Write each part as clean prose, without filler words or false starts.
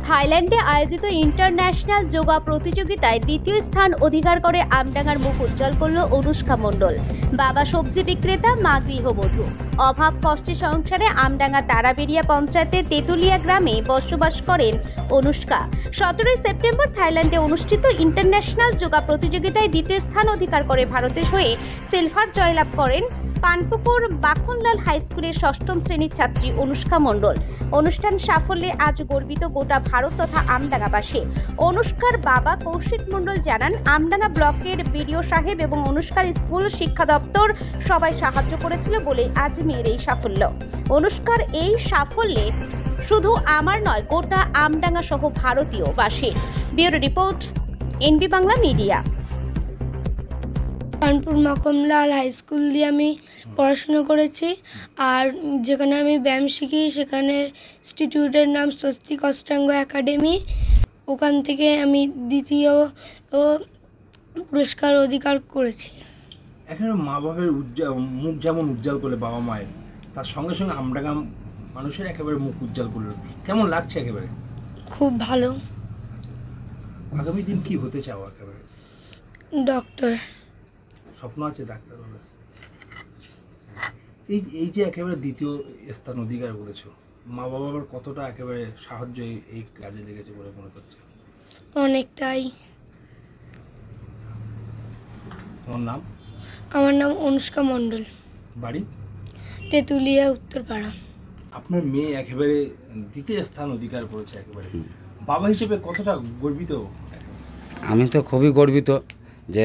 থাইল্যান্ডে আয়োজিত ইন্টারন্যাশনাল যোগা প্রতিযোগিতায় দ্বিতীয় স্থান অধিকার করে আমডাঙ্গার মুখ উজ্জ্বল করল অনুষ্কা মণ্ডল। বাবা সবজি বিক্রেতা, মা গৃহবধূ। অভাব কষ্টে সংসারে আমডাঙ্গা তারাবেরিয়া পঞ্চায়েতের তেতুলিয়া গ্রামে বসবাস করেন অনুষ্কা। 17 সেপ্টেম্বর থাইল্যান্ডে অনুষ্ঠিত ইন্টারন্যাশনাল যোগা প্রতিযোগিতায় দ্বিতীয় স্থান অধিকার করে ভারতের হয়ে সিলভার জয়লাভ করেন পানপুকুর বাখনলাল হাই স্কুলের 6ম শ্রেণীর ছাত্রী অনুষ্কা মণ্ডল। অনুষ্ঠান সাফল্যে আজ গর্বিত গোটা ভারত তথা আমডাঙ্গাবাসী। অনুষ্কার বাবা কৌশিক মণ্ডল জানান, আমডাঙ্গা ব্লকের বিডিও সাহেব এবং অনুষ্কার স্কুল শিক্ষা দপ্তর সবাই সাহায্য করেছিল বলে আজ মেয়ের এই সাফল্য। অনুষ্কার এই সাফল্যে শুধু আমার নয়, গোটা আমডাঙ্গা সহ ভারতীয় বাসীর। Bureau report, NB Bangla media. Panpur Makhanlal high school দিয়ে আমি পড়াশুনো করেছি, আর যেখানে আমি ব্যায়াম শিখি সেখানের ইনস্টিটিউটের নাম স্বস্তিক অষ্টাঙ্গ একাডেমি। ওখান থেকে আমি দ্বিতীয় পুরস্কার অধিকার করেছি। এখানে মা বাবার মুখ যেমন উজ্জ্বল করলে বাবা মায়ের, তার সঙ্গে সঙ্গে আমডাঙ্গা মানুষের একেবারে মুখ উজ্জ্বল করলো। কেমন লাগছে? একেবারে খুব ভালো। আগামী দিন কি হতে চাও? একেবারে ডক্টর স্বপ্ন আছে, ডাক্তার হবে। এই যে একেবারে দ্বিতীয় স্থান অধিকার করেছো, মা বাবার কতটা একেবারে সাহায্য এই কাজে লেগেছে বলে মনে করছে? অনেকটাই। তোমার নাম? আমার নাম অনুষ্কা মণ্ডল, বাড়ি তেতুলিয়া, উত্তরপাড়া। আপনার মেয়ে একেবারে দ্বিতীয় স্থান অধিকার করেছে, একেবারে বাবা হিসেবে কতটা গর্বিত? আমি তো খুবই গর্বিত যে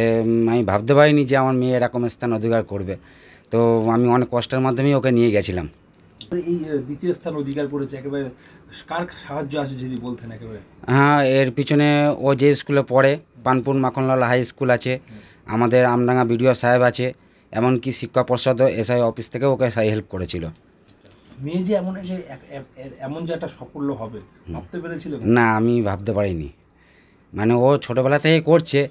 আমি ভাবতে পারিনি যে আমার মেয়ে এরকম স্থান অধিকার করবে। তো আমি অনেক কষ্টের মাধ্যমেই ওকে নিয়ে গেছিলাম। এই দ্বিতীয় স্থান অধিকার করেছে, একেবারে কার সাহায্য আছে যদি বলতেন? একেবারে হ্যাঁ, এর পিছনে ও যে স্কুলে পড়ে, পানপুর মাখনলাল হাই স্কুল আছে, আমাদের আমডাঙ্গা বিডিও সাহেব আছে, এমনকি শিক্ষা পর্ষদ এসআই অফিস থেকে ওকে হেল্প করেছিল। মেয়ে যে এমন যে একটা সাফল্য হবে ভাবতে পেরেছিল না, আমি ভাবতে পারিনি। মানে ও ছোটোবেলা থেকেই করছে,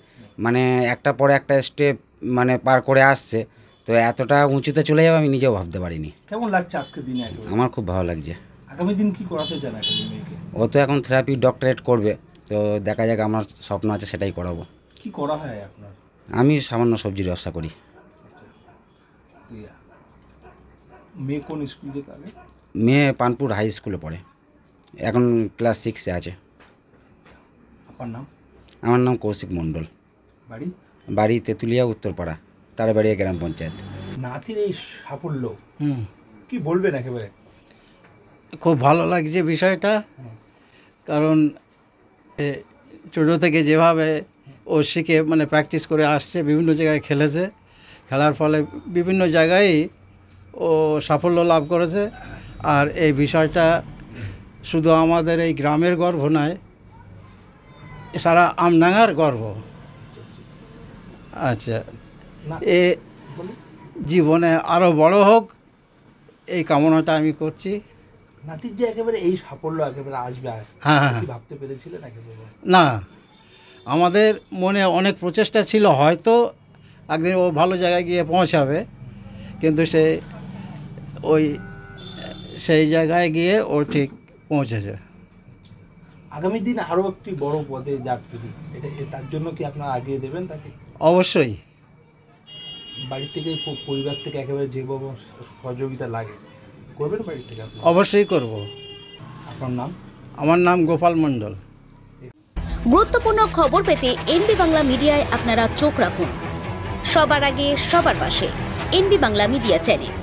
মানে একটা পরে একটা স্টেপ মানে পার করে আসছে, তো এতটা উঁচুতে চলে যাবে আমি নিজেও ভাবতে পারিনি। কেমন লাগছে আজকের দিনে? আমার খুব ভালো লাগছে। আগামী দিন কি করাতে চান মেয়েকে? ও তো এখন থেরাপি ডক্টরেট করবে, তো দেখা যাক, আমার স্বপ্ন আছে সেটাই করাবো। কি করা হয় আপনার? আমি সামান্য সবজির ব্যবসা করি। মেয়ে কোন স্কুলে? মেয়ে পানপুর হাই স্কুলে পড়ে, এখন ক্লাস 6-এ আছে। আপনার নাম? আমার নাম কৌশিক মণ্ডল। বাড়ি? বাড়ি তেতুলিয়া, উত্তরপাড়া, তারাবাড়িয়া গ্রাম পঞ্চায়েত। নাতির এই সাফল্য কি বলবেন? একেবারে খুব ভালো লাগছে বিষয়টা, কারণ ছোটো থেকে যেভাবে ও শিখে মানে প্র্যাকটিস করে আসছে, বিভিন্ন জায়গায় খেলেছে, খেলার ফলে বিভিন্ন জায়গায় ও সাফল্য লাভ করেছে। আর এই বিষয়টা শুধু আমাদের এই গ্রামের গর্ব নয়, সারা আমডাঙ্গার গর্ব। আচ্ছা, এ জীবনে আরও বড় হোক এই কামনাটা আমি করছি। নাতির যে একেবারে এই সাফল্য একেবারে আসবে, হ্যাঁ, ভাবতে পেরেছিলেন? একেবারে না, আমাদের মনে অনেক প্রচেষ্টা ছিল, হয়তো একদিন ও ভালো জায়গায় গিয়ে পৌঁছাবে, কিন্তু সেই জায়গায় গিয়ে ও ঠিক পৌঁছেছে। আগামী দিন আরও একটি বড় পদে যাক, এটা তার জন্য কি আপনারা আগিয়ে দেবেন তাকে? অবশ্যই। বাড়ি থেকে, পরিবার থেকে একেবারে যেভাবে সহযোগিতা লাগে করবেন বাড়ি থেকে? অবশ্যই করব। আপনার নাম? আমার নাম গোপাল মণ্ডল। গুরুত্বপূর্ণ খবর পেতে এনবি বাংলা মিডিয়ায় আপনারা চোখ রাখুন। সবার আগে, সবার পাশে, এনবি বাংলা মিডিয়া চ্যানেল।